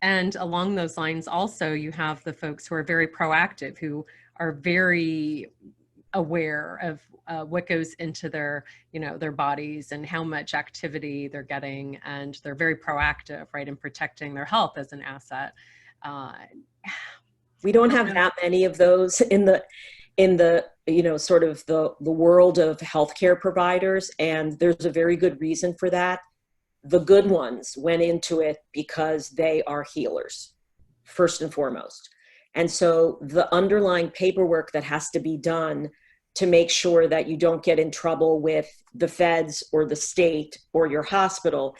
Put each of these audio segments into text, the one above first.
And along those lines, also, you have the folks who are very proactive, who are very aware of what goes into their, their bodies and how much activity they're getting. And they're very proactive, right, in protecting their health as an asset. We don't have that many of those in the sort of the world of healthcare providers. And there's a very good reason for that. The good ones went into it because they are healers, first and foremost. And so the underlying paperwork that has to be done to make sure that you don't get in trouble with the feds or the state or your hospital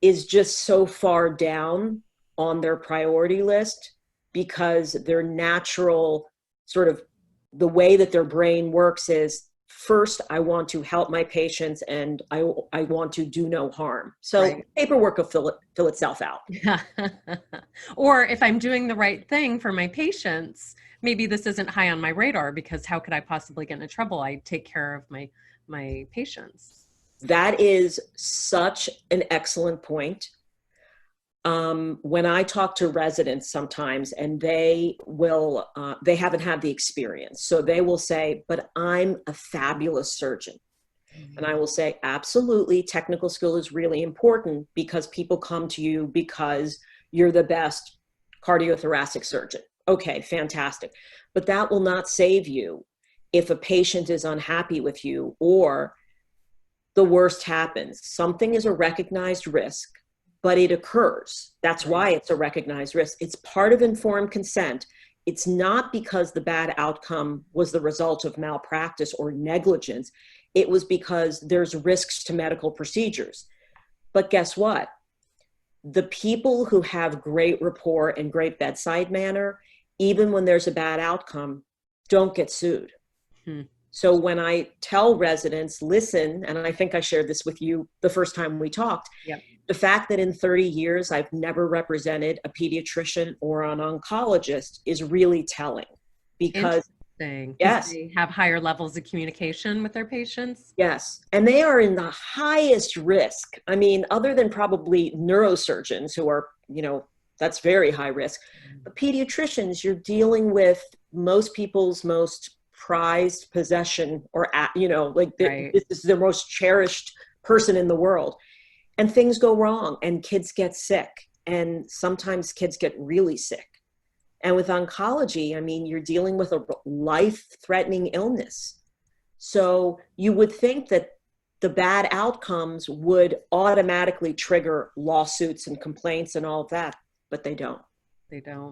is just so far down on their priority list, because their natural sort of the way that their brain works is, first, I want to help my patients and I want to do no harm. So right. Paperwork will fill itself out. Or if I'm doing the right thing for my patients, maybe this isn't high on my radar, because how could I possibly get into trouble? I take care of my patients. That is such an excellent point. When I talk to residents sometimes, and they haven't had the experience. So they will say, but I'm a fabulous surgeon. Mm-hmm. And I will say, absolutely, technical skill is really important, because people come to you because you're the best cardiothoracic surgeon. Okay, fantastic. But that will not save you if a patient is unhappy with you, or the worst happens. Something is a recognized risk, but it occurs. That's why it's a recognized risk. It's part of informed consent. It's not because the bad outcome was the result of malpractice or negligence. It was because there's risks to medical procedures. But guess what? The people who have great rapport and great bedside manner, even when there's a bad outcome, don't get sued. So when I tell residents, listen, and I think I shared this with you the first time we talked, the fact that in 30 years I've never represented a pediatrician or an oncologist is really telling, because yes, they have higher levels of communication with their patients. Yes, and they are in the highest risk. I mean, other than probably neurosurgeons, who are, that's very high risk. But pediatricians, you're dealing with most people's most prized possession, or this is their most cherished person in the world. And things go wrong, and kids get sick, and sometimes kids get really sick. And with oncology, I mean, you're dealing with a life-threatening illness. So you would think that the bad outcomes would automatically trigger lawsuits and complaints and all of that, but they don't. They don't.